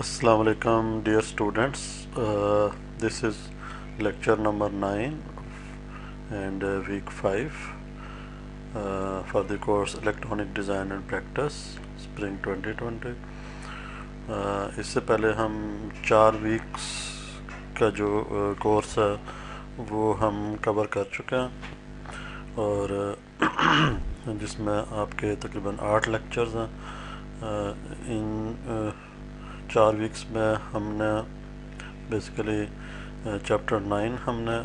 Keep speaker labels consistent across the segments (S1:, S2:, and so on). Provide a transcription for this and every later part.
S1: Assalamu alaikum, dear students. This is lecture number 9 and week 5 for the course Electronic Design and Practice Spring 2020. اس سے پہلے ہم 4 ویکس کا جو course ہے وہ ہم کور کر چکے ہیں اور جس میں آپ کے تقریباً 8 لیکچرز ہیں. ان 4 ویکس میں ہم نے بیسیکلی چیپٹر 9 ہم نے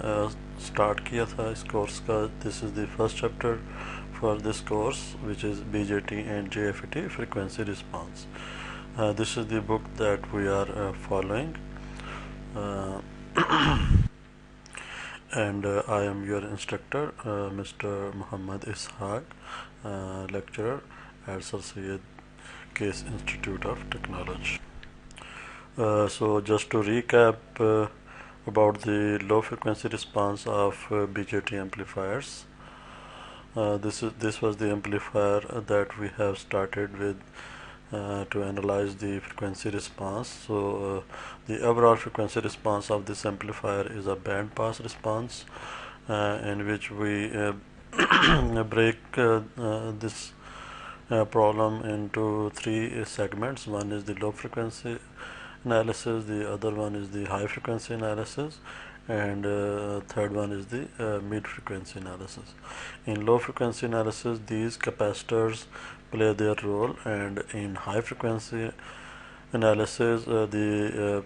S1: سٹارٹ کیا تھا اس کورس کا. This is the first chapter for this course which is BJT and JFET frequency response. This is the book that we are following and I am your instructor, Mr. Muhammad Ishaq, lecturer at Sir Syed Case Institute of Technology. So just to recap about the low frequency response of BJT amplifiers. This was the amplifier that we have started with to analyze the frequency response. So the overall frequency response of this amplifier is a band pass response in which we break this problem into 3 segments. One is the low frequency analysis, the other one is the high frequency analysis, and third one is the mid frequency analysis. In low frequency analysis, these capacitors play their role, and in high frequency analysis the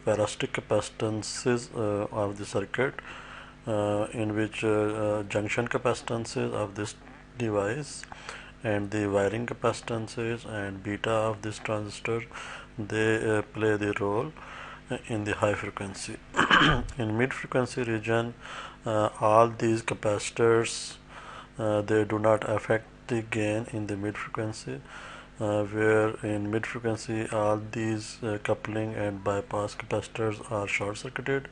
S1: parasitic capacitances of the circuit in which junction capacitances of this device and the wiring capacitances and beta of this transistor, they play the role in the high frequency. In mid frequency region, all these capacitors they do not affect the gain in the mid frequency, where in mid frequency all these coupling and bypass capacitors are short circuited,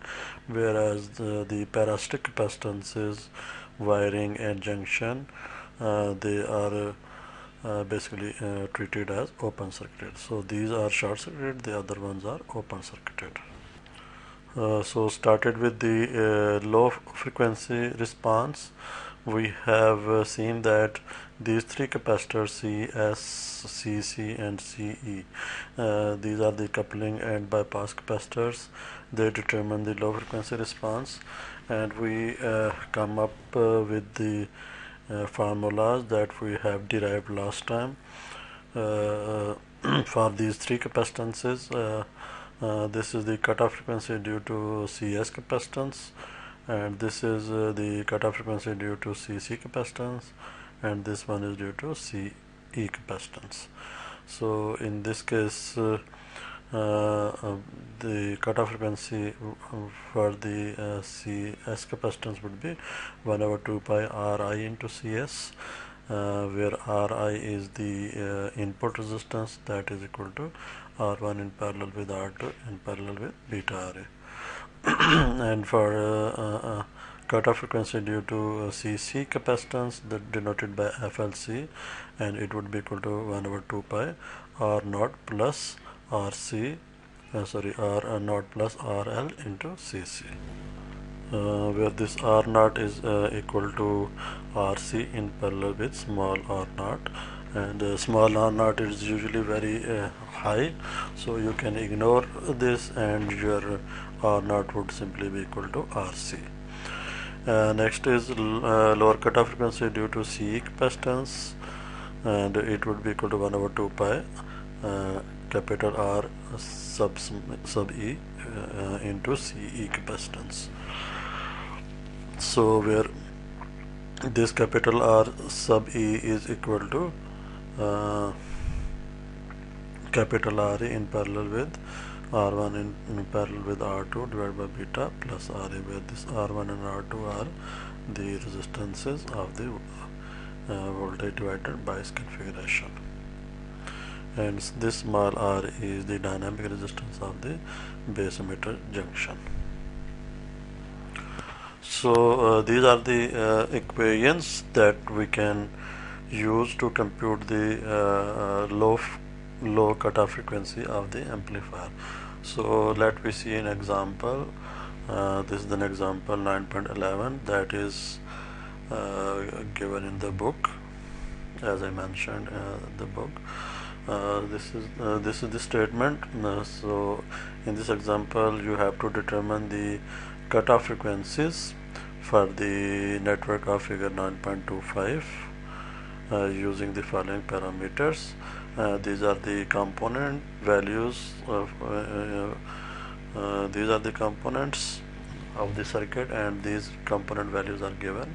S1: whereas the parasitic capacitances, wiring and junction, they are basically treated as open circuited. So these are short circuited, the other ones are open circuited. So started with the low frequency response. We have seen that these 3 capacitors CS, CC and CE, these are the coupling and bypass capacitors. They determine the low frequency response, and we come up with the formulas that we have derived last time for these 3 capacitances. This is the cutoff frequency due to CS capacitance, and this is the cutoff frequency due to CC capacitance, and this one is due to CE capacitance. So in this case the cutoff frequency for the CS capacitance would be 1/2 pi Ri into CS, where Ri is the input resistance, that is equal to R1 in parallel with R2 in parallel with beta Ra. And for cutoff frequency due to CC capacitance, that denoted by FLC, and it would be equal to 1/2 pi R naught plus RC, R naught plus RL into CC, where this R naught is equal to RC in parallel with small r naught, and small r naught is usually very high, so you can ignore this and your R naught would simply be equal to RC. Next is lower cutoff frequency due to CE capacitance, and it would be equal to 1/2 pi capital R sub E into CE capacitance. So where this capital R sub E is equal to capital R in parallel with R1 in parallel with R2 divided by beta plus Ra, where this R1 and R2 are the resistances of the voltage divider bias configuration, and this small r is the dynamic resistance of the base emitter junction. So these are the equations that we can use to compute the low cutoff frequency of the amplifier. So let me see an example. This is an example 9.11 that is given in the book, as I mentioned the book. This is the statement. So in this example you have to determine the cutoff frequencies for the network of figure 9.25 using the following parameters. These are the component values of these are the components of the circuit, and these component values are given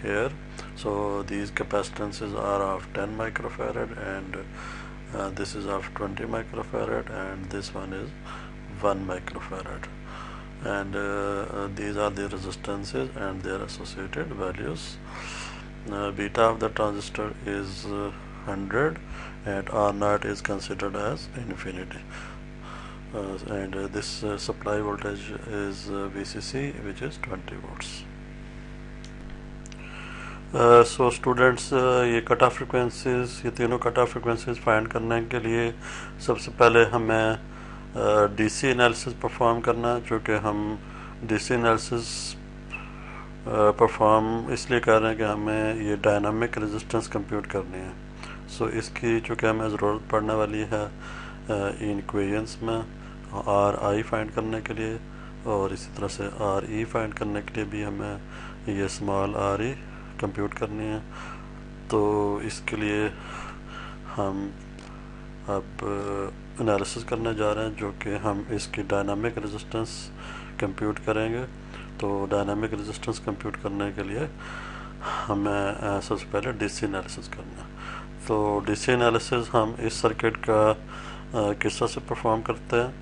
S1: here. So these capacitances are of 10 microfarad, and this is of 20 microfarad, and this one is 1 microfarad, and these are the resistances and their associated values. Beta of the transistor is 100, and R0 is considered as infinity. And this supply voltage is VCC, which is 20 volts. So students ये cut off frequencies, ये तीनों cut off frequencies find करने के लिए सबसे पहले हमें DC analysis perform करना है, चूँकि हम डीसी एनालिसिस परफॉर्म इसलिए कर रहे हैं कि हमें ये डायनामिक रेजिस्टेंस कंप्यूट करनी है. सो इसकी चूँकि हमें ज़रूरत पड़ने वाली है इन इक्वेशंस में आर आई फाइंड करने के लिए, और इसी तरह से आर ई फाइंड करने के लिए भी हमें ये स्मॉल आर ई कंप्यूट करनी है. तो इसके लिए हम अब एनालिसिस करने जा रहे हैं, जो कि हम इसकी डायनामिक रेजिस्टेंस कंप्यूट करेंगे. तो डायनामिक रेजिस्टेंस कंप्यूट करने के लिए हमें सबसे पहले डीसी एनालिसिस करना है. तो डीसी एनालिसिस हम इस सर्किट का किस तरह से परफॉर्म करते हैं.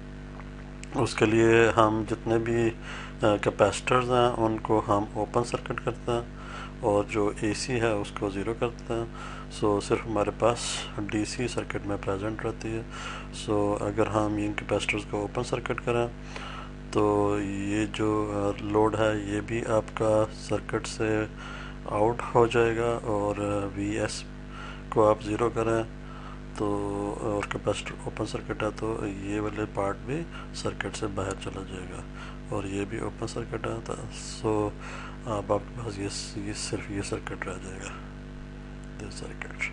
S1: उसके लिए हम जितने भी कैपेसिटर्स हैं उनको हम ओपन सर्किट करते हैं, और जो एसी है उसको ज़ीरो करते हैं. सो सिर्फ हमारे पास डीसी सर्किट में प्रेजेंट रहती है. सो अगर हम इन कैपेसिटर्स को ओपन सर्किट करें तो ये जो लोड है ये भी आपका सर्किट से आउट हो जाएगा, और वीएस को आप ज़ीरो करें तो और कैपेसिटर ओपन सर्किट है तो ये वाले पार्ट भी सर्किट से बाहर चला जाएगा, और ये भी ओपन सर्किट है. तो सो अब आपके पास ये सिर्फ ये सर्किट रह जाएगा, दिस सर्किट.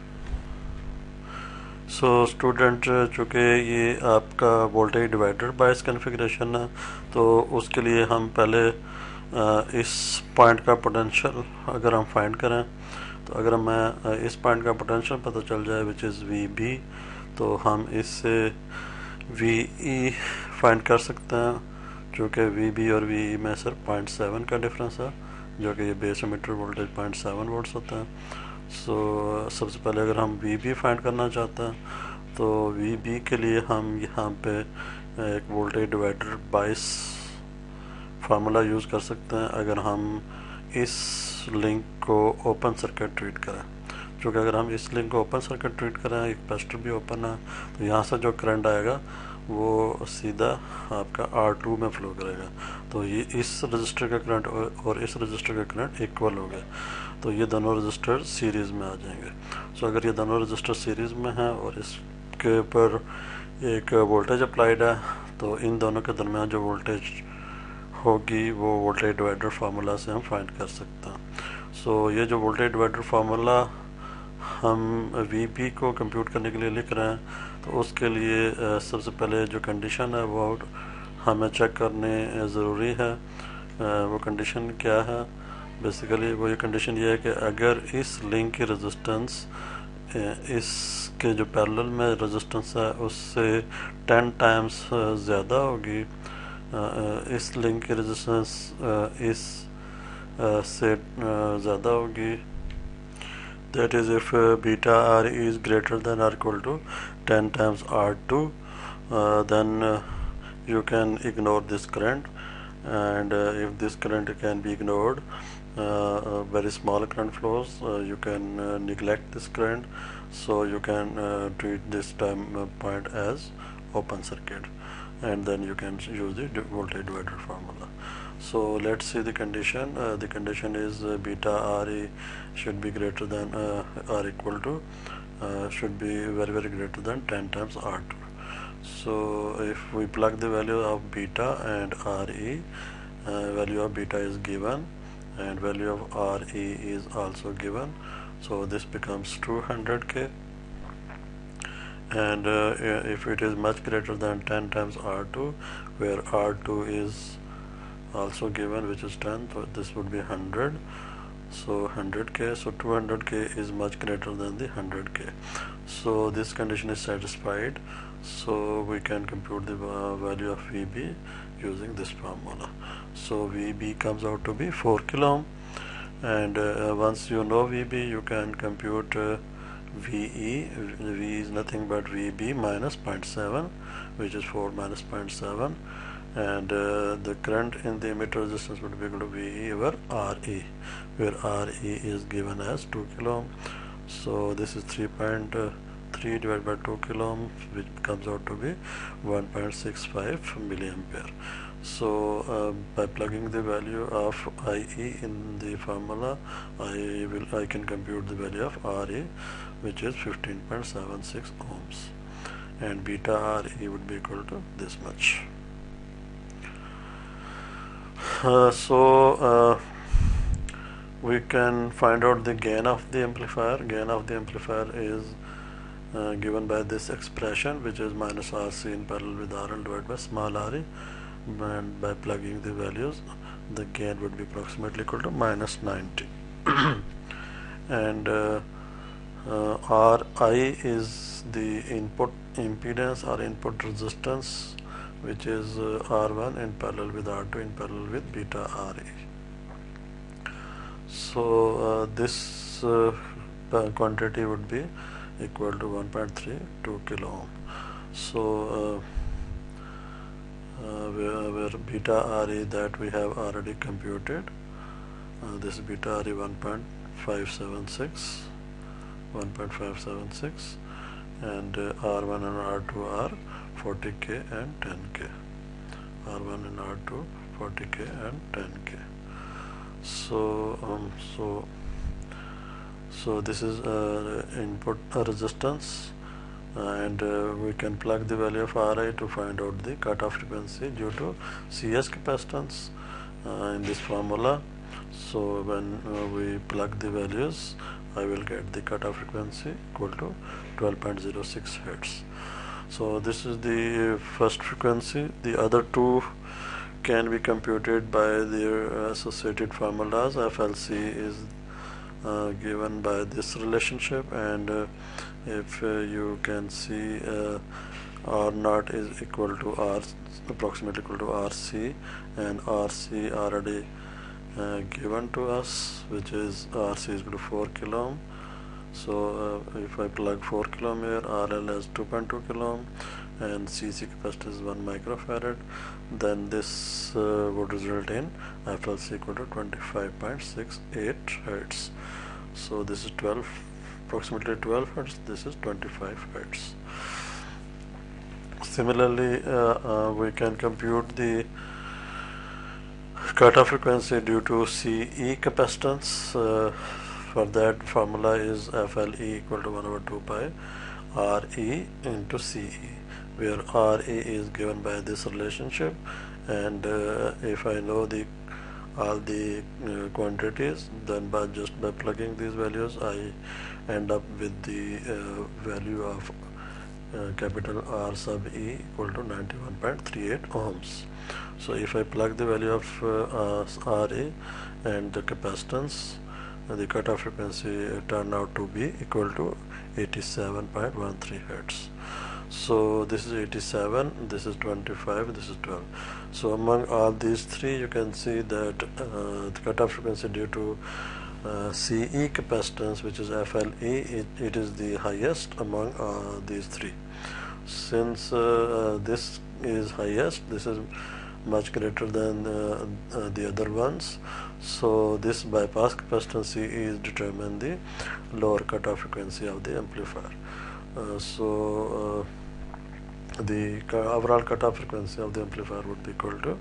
S1: सो स्टूडेंट, चूँकि ये आपका वोल्टेज डिवाइडर बायस कॉन्फ़िगरेशन है, तो उसके लिए हम पहले इस पॉइंट का पोटेंशियल अगर हम फाइंड करें, तो अगर हमें इस पॉइंट का पोटेंशियल पता चल जाए विच इज़ वी बी, तो हम इससे वी ई फाइंड कर सकते हैं, चूँकि वी बी और वी ई में सिर्फ 0.7 का डिफरेंस है, जो कि ये बेस एमिटर वोल्टेज 0.7 वोल्ट्स होता है. सो सबसे पहले अगर हम वी बी फाइंड करना चाहते हैं तो वी बी के लिए हम यहाँ पे एक voltage divider bias formula use कर सकते हैं अगर हम इस लिंक को ओपन सर्किट ट्रीट करें. क्योंकि अगर हम इस लिंक को ओपन सर्किट ट्रीट करें, एक कैपेसिटर भी ओपन है, तो यहाँ से जो करंट आएगा वो सीधा आपका R2 में फ़्लो करेगा. तो ये इस रजिस्टर का करंट और इस रजिस्टर का करंट इक्वल हो गया, तो ये दोनों रजिस्टर सीरीज़ में आ जाएंगे. सो अगर ये दोनों रजिस्टर सीरीज़ में हैं और इसके ऊपर एक वोल्टेज अप्लाइड है, तो इन दोनों के दरमियान जो वोल्टेज होगी वो वोल्टेज डिवाइडर फार्मूला से हम फाइंड कर सकते हैं. सो ये जो वोल्टेज डिवाइडर फार्मूला हम वी बी को कंप्यूट करने के लिए लिख रहे हैं, तो उसके लिए सबसे पहले जो कंडीशन है वो हमें चेक करने ज़रूरी है. वो कंडीशन क्या है? बेसिकली वो ये कंडीशन ये है कि अगर इस लिंक की रेजिस्टेंस इसके जो पैरेलल में रेजिस्टेंस है उससे 10 टाइम्स ज़्यादा होगी, इस लिंक की रेजिस्टेंस इस से ज़्यादा होगी, that is if beta R is greater than or equal to 10 times R2, then you can ignore this current, and if this current can be ignored, very small current flows, you can neglect this current, so you can treat this time point as open circuit, and then you can use the voltage divider formula. So let's see the condition. The condition is beta RE should be greater than or equal to should be very greater than 10 times R2. So if we plug the value of beta and RE, value of beta is given and value of RE is also given, so this becomes 200k. And if it is much greater than 10 times R2, where R2 is also given, which is 10, so this would be 100, so 100k, so 200k is much greater than the 100k. So this condition is satisfied, so we can compute the value of VB using this formula. So VB comes out to be 4 kilo ohm, and once you know VB, you can compute VE. V is nothing but VB minus 0.7, which is 4 minus 0.7, and the current in the emitter resistance would be equal to VE over RE, where RE is given as 2 kilo ohm. So this is 3.3 divided by 2 kilo ohm, which comes out to be 1.65 milliampere. So by plugging the value of IE in the formula, I can compute the value of RE, which is 15.76 ohms, and beta RE would be equal to this much. We can find out the gain of the amplifier. Gain of the amplifier is given by this expression, which is minus RC in parallel with RL divided by small re, and by plugging the values, the gain would be approximately equal to minus 90. And Ri is the input impedance or input resistance, which is R1 in parallel with R2 in parallel with beta Re. So this quantity would be equal to 1.32 kilo ohm. So where beta Re that we have already computed, this beta Re 1.576, and R1 and R2 are 40k and 10k. R1 and R2 40k and 10k. So this is input resistance, and we can plug the value of Ri to find out the cutoff frequency due to CS capacitance in this formula. So when we plug the values, I will get the cutoff frequency equal to 12.06 Hertz. So this is the first frequency. The other two can be computed by their associated formulas. FLC is given by this relationship, and if you can see R naught is equal to R, approximately equal to RC, and RC already given to us, which is RC is equal to 4 kilo ohm. So if I plug 4 kilo ohm here, RL has 2.2 kilo ohm, and CC capacitance is 1 microfarad, then this would result in FLC equal to 25.68 Hertz. So this is approximately 12 Hertz, this is 25 Hertz. Similarly, we can compute the cutoff frequency due to CE capacitance. For that, formula is FLE equal to 1 over 2 pi RE into CE, where RE is given by this relationship, and if I know all the quantities, then just by plugging these values, I end up with the value of capital R sub E equal to 91.38 ohms. So if I plug the value of RE and the capacitance, the cutoff frequency turned out to be equal to 87.13 Hertz. So this is 87, this is 25, this is 12. So among all these three, you can see that the cutoff frequency due to CE capacitance, which is FLE, it is the highest among these three. Since this is highest, this is much greater than the other ones, so this bypass capacitance CE is determine the lower cutoff frequency of the amplifier. The overall cutoff frequency of the amplifier would be equal to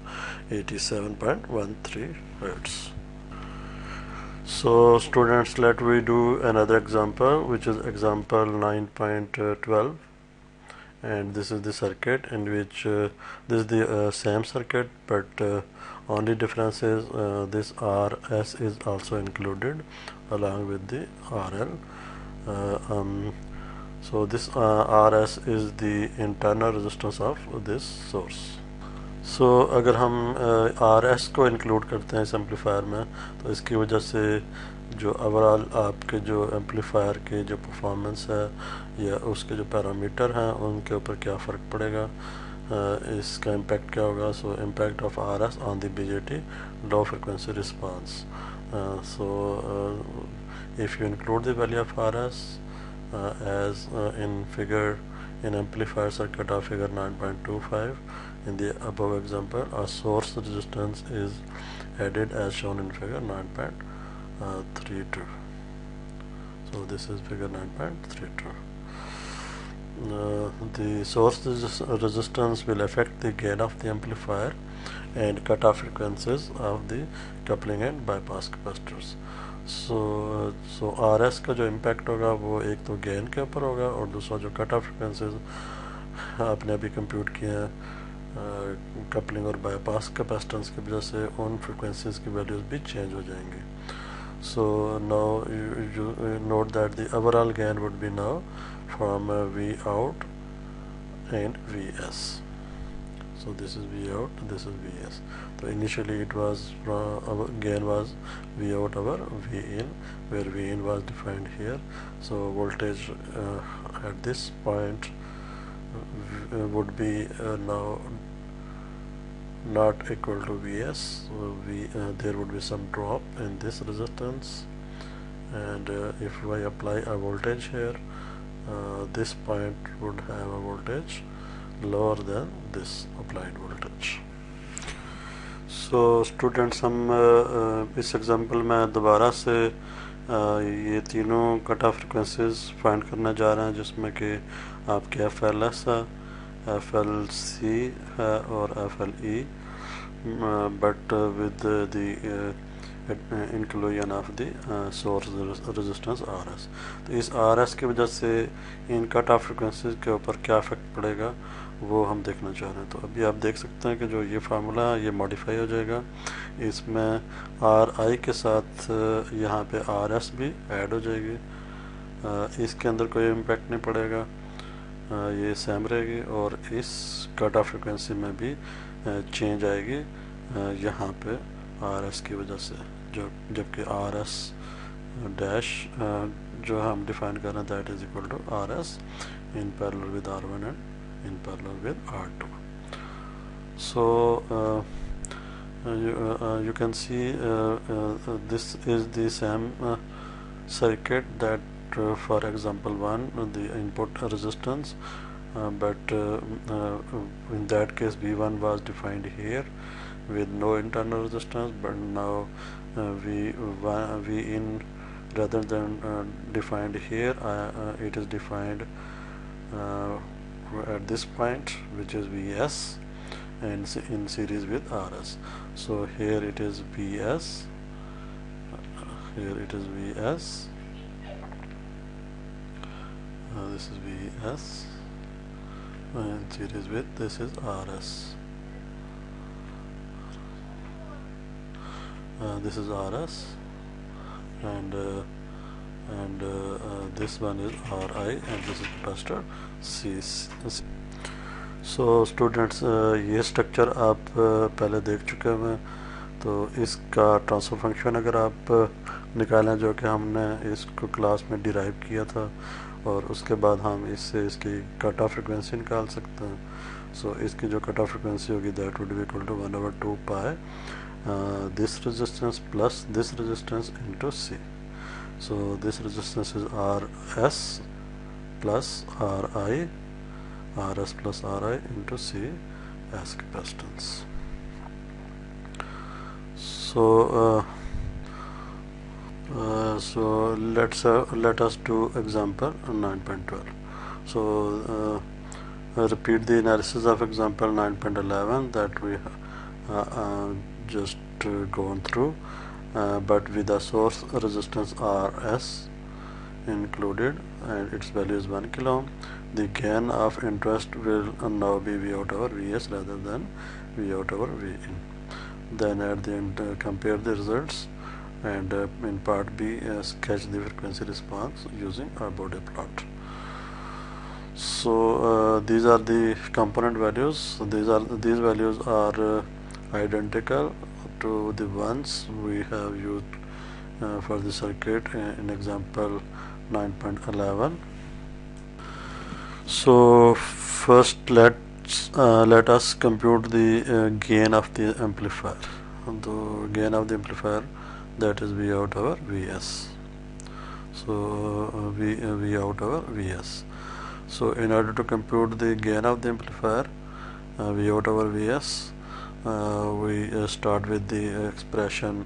S1: 87.13 Hertz. So students, let we do another example, which is example 9.12. and this is the circuit in which this is the same circuit, but only difference is this RS is also included along with the RL. So this RS is the internal resistance of this source. सो अगर हम RS को include करते हैं इस amplifier में, तो इसकी वजह से जो ओवरऑल आपके जो एम्पलीफायर के जो परफॉर्मेंस है या उसके जो पैरामीटर हैं उनके ऊपर क्या फ़र्क पड़ेगा, इसका इम्पेक्ट क्या होगा. So impact of RS on the BJT low frequency response. So if you include the value of RS as in amplifier circuit of figure 9.25 in the above example, a source resistance is added as shown in figure 9.32. So this is figure 9.32. The source resistance will affect the gain of the amplifier and cutoff frequencies of the coupling and bypass capacitors. So RS का जो impact होगा वो एक तो gain के ऊपर होगा और दूसरा जो कट ऑफ फ्रिक्वेंसीज आपने अभी कंप्यूट किए हैं कपलिंग और बाईपास कैपेसिटेंस की वजह से उन फ्रिक्वेंसीज की वैल्यूज भी चेंज हो जाएंगी. So now you note that the overall gain would be now from V out and VS. So this is V out, this is VS. So initially it was our gain was V out over V in, where V in was defined here. So voltage at this point would be now not equal to Vs. So there would be some drop in this resistance, and if I apply a voltage here, this point would have a voltage lower than this applied voltage. So students, हम इस example में दोबारा से ये तीनों cut off frequencies find करने जा रहे हैं, जिसमें कि आपके FLS है, FLC है और FLE, but with the inclusion of the source resistance RS. तो इस RS की वजह से इन कट ऑफ फ्रिक्वेंसीज के ऊपर क्या इफेक्ट पड़ेगा वो हम देखना चाह रहे हैं. तो अभी आप देख सकते हैं कि जो ये फार्मूला है ये मॉडिफाई हो जाएगा. इसमें RI के साथ यहाँ पे RS भी ऐड हो जाएगी. इसके अंदर कोई इम्पेक्ट नहीं पड़ेगा, ये सेम रहेगी, और इस कट ऑफ फ्रिक्वेंसी में भी चेंज आएगी यहाँ पे RS की वजह से, जबकि RS डैश जो हम डिफाइन कर रहे हैं that is equal to RS in parallel with R1 and in parallel with R2. So you can see this is the same circuit that for example 1 the input resistance, but in that case V1 was defined here with no internal resistance, but now V in rather than defined here it is defined at this point, which is Vs, and in series with RS. So here it is Vs, here it is Vs, this is Vs, and series with this is RS. This is RS, and this one is RI, and this is capacitor C. So students, ये structure आप पहले देख चुके हैं. तो इसका transfer function अगर आप निकालें जो कि हमने इसको क्लास में डिराइव किया था, और उसके बाद हम इससे इसकी कट ऑफ फ्रिक्वेंसी निकाल सकते हैं. सो इसकी जो कट ऑफ फ्रिक्वेंसी होगी that would be equal to 1/2 pi this resistance plus this resistance into C. So this resistance is RS plus RI, RS plus RI into C as capacitance. So let us do example 9.12. So repeat the analysis of example 9.11 that we just gone through, but with a source resistance RS included and its value is 1 kilo ohm. the gain of interest will now be V out over Vs rather than V out over V in. Then at the end compare the results, and in part B sketch the frequency response using a Bode plot. So these are the component values. So these values are identical to the ones we have used for the circuit in example 9.11. So first let us compute the gain of the amplifier. The gain of the amplifier, that is V out over Vs. So V out over Vs. So in order to compute the gain of the amplifier V out over Vs, we start with the expression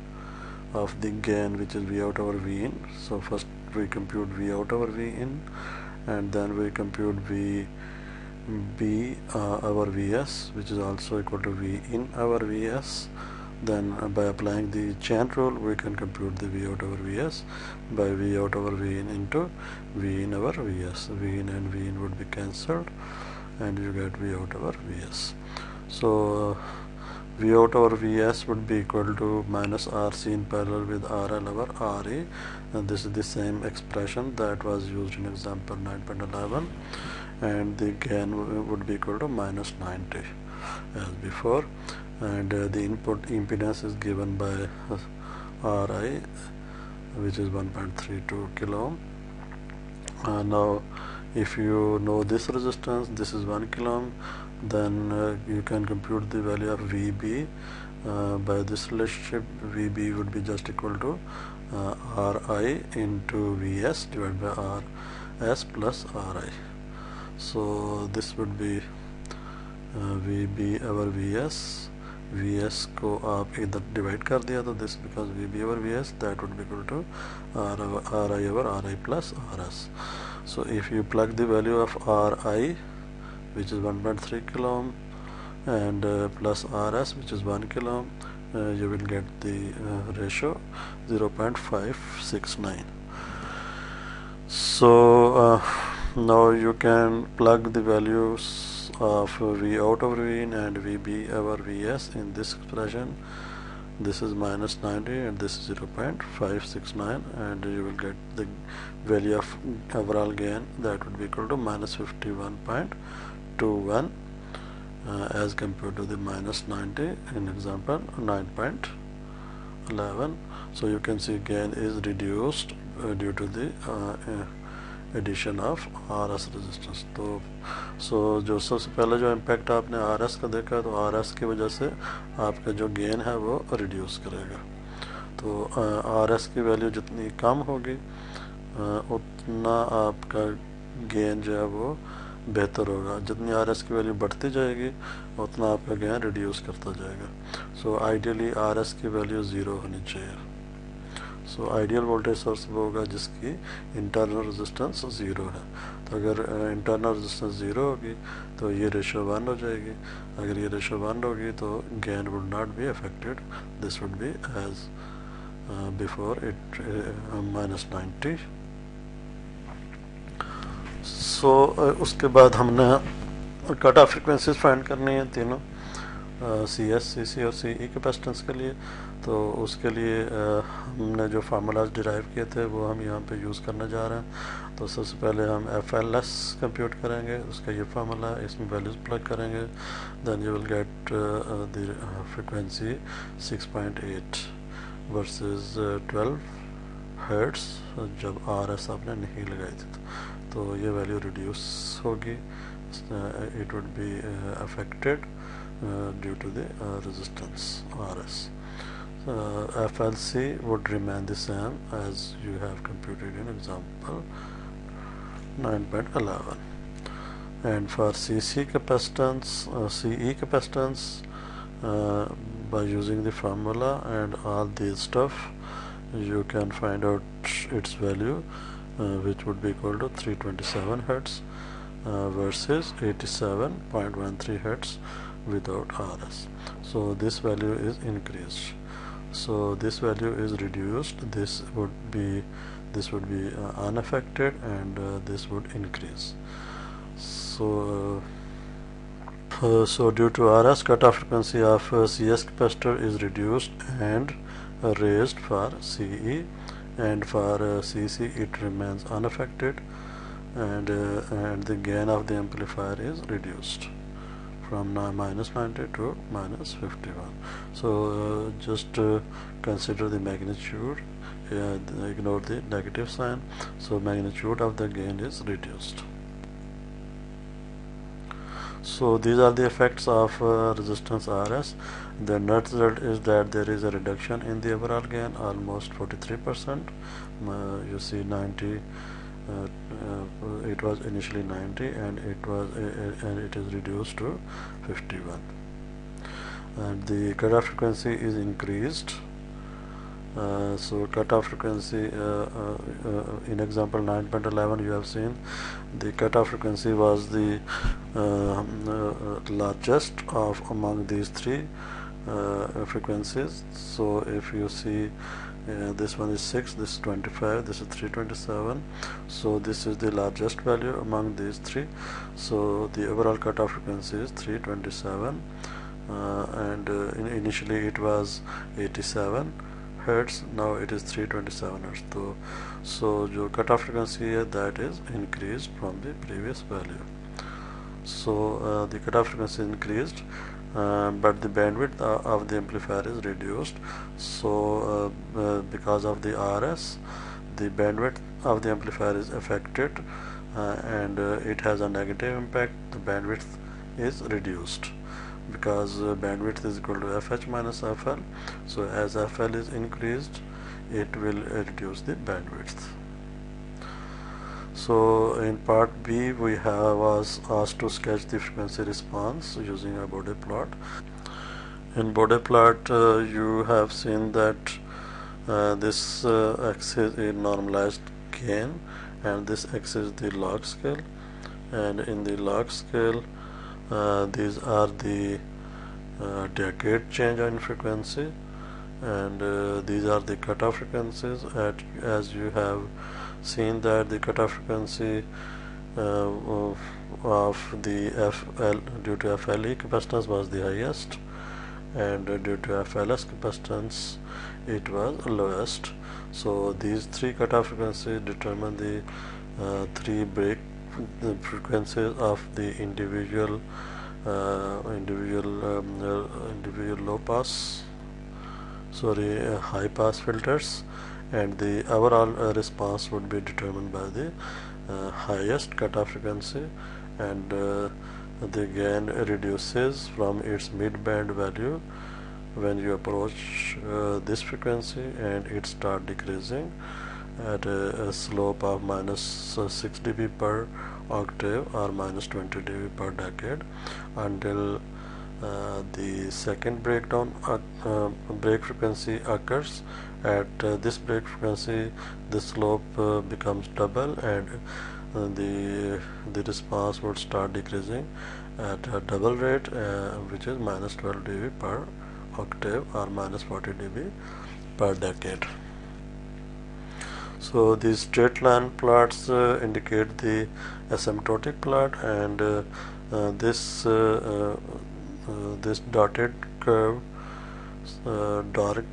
S1: of the gain, which is V out over V in. So first we compute V out over V in, and then we compute V B over Vs, which is also equal to V in over Vs. Then by applying the chain rule, we can compute the V out over Vs by V out over V in into V in over Vs. V in and V in would be cancelled, and you get V out over Vs. So V out over Vs would be equal to minus RC in parallel with RL over RE, and this is the same expression that was used in example 9.11, and the gain would be equal to minus 90 as before, and the input impedance is given by Ri, which is 1.32 kilo ohm. Now if you know this resistance, this is 1 kilo ohm, then you can compute the value of VB by this relationship. VB would be just equal to Ri into Vs divided by Rs plus Ri. So this would be VB over Vs. Vs को आप इधर divide कर दिया तो this becomes VB over Vs, that would be equal to Ri over Ri plus Rs. So if you plug the value of Ri, which is 1.3 kilo ohm, and plus Rs, which is 1 kilo ohm, you will get the ratio 0.569. So now you can plug the values of V out over V in and VB over Vs in this expression. This is minus 90 and this is 0.569, and you will get the value of overall gain, that would be equal to minus 51.21 as compared to the minus 90 in example 9.11. So you can see gain is reduced due to the addition of RS resistance. तो जो सबसे पहले जो impact आपने RS का देखा, तो RS की वजह से आपका जो गेन है वो रिड्यूस करेगा. तो RS की वैल्यू जितनी कम होगी उतना आपका गेन जो है वो बेहतर होगा. जितनी RS की वैल्यू बढ़ती जाएगी उतना आपका गेन रिड्यूस करता जाएगा. सो आइडियली RS की वैल्यू 0 होनी चाहिए. सो आइडियल वोल्टेज सोर्स वो होगा जिसकी इंटरनल रेजिस्टेंस 0 है. तो अगर इंटरनल रेजिस्टेंस 0 होगी तो ये रेशो 1 हो जाएगी. अगर ये रेशो 1 होगी तो gain would not be affected. This would be as before it minus 90. So उसके बाद हमने कट ऑफ फ्रिक्वेंसीज फाइंड करनी है तीनों, CS, CC और CE कैपेसिटेंस के लिए. तो उसके लिए हमने जो फार्मूलाज डिराइव किए थे वो हम यहाँ पे यूज़ करने जा रहे हैं. तो सबसे पहले हम FLS कंप्यूट करेंगे, उसका ये फार्मूला, इसमें वैल्यूज़ प्लग करेंगे. Then you will get the frequency 6.8 versus 12 hertz जब RS आपने नहीं लगाई थी. तो ये वैल्यू रिड्यूस होगी. It would be affected due to the resistance RS. FLC would remain the same as you have computed in example 9.11. And for CC capacitance, CE capacitance, by using the formula and all this stuff, you can find out its value, which would be equal to 327 Hertz versus 87.13 Hertz without RS. So this value is increased. So this value is reduced. This would be unaffected, and this would increase. So due to RS, cutoff frequency of CS capacitor is reduced and raised for CE, and for CC it remains unaffected, and the gain of the amplifier is reduced from minus 90 to minus 51. So just consider the magnitude, ignore the negative sign, so magnitude of the gain is reduced. So these are the effects of resistance RS. The net result is that there is a reduction in the overall gain, almost 43%. You see 90, it was initially 90, and it is reduced to 51. And the cutoff frequency is increased. So cutoff frequency in example 9.11 you have seen the cutoff frequency was the largest of among these three frequencies. So if you see this one is 6, this is 25, this is 327, so this is the largest value among these three. So the overall cutoff frequency is 327, and initially it was 87 hertz, now it is 327 hertz. So your cutoff frequency है that is increased from the previous value. So the cutoff frequency increased, but the bandwidth of the amplifier is reduced. So because of the RS, the bandwidth of the amplifier is affected, and it has a negative impact. The bandwidth is reduced because bandwidth is equal to FH minus FL. So as FL is increased, it will reduce the bandwidth. So in part B we was asked to sketch the frequency response using a Bode plot. In Bode plot you have seen that this axis is normalized gain, and this axis is the log scale, and in the log scale these are the decade change in frequency, and these are the cutoff frequencies. As you have seen that the cutoff frequency of the FL due to FLE capacitance was the highest, and due to FLS capacitance it was lowest. So these three cutoff frequencies determine the three break frequencies of the individual low pass, high pass filters, and the overall response would be determined by the highest cutoff frequency, and the gain reduces from its mid-band value when you approach this frequency, and it start decreasing at a slope of minus 6 dB per octave or minus 20 dB per decade until the second breakdown break frequency occurs. At this break frequency the slope becomes double, and the response would start decreasing at a double rate, which is minus 12 dB per octave or minus 40 dB per decade. So these straight line plots indicate the asymptotic plot, and this dotted curve, dark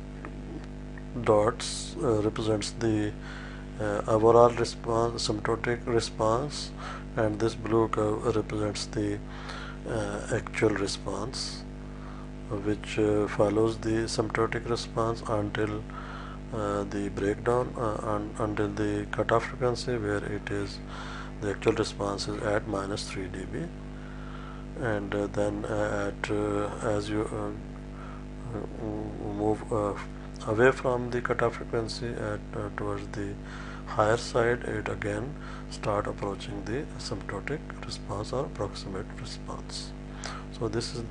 S1: dots represents the overall response, asymptotic response, and this blue curve represents the actual response, which follows the asymptotic response until the breakdown, until the cutoff frequency, where it is the actual response is at minus 3 dB, and then as you move away from the cutoff frequency towards the higher side, it again start approaching the asymptotic response or approximate response. So this is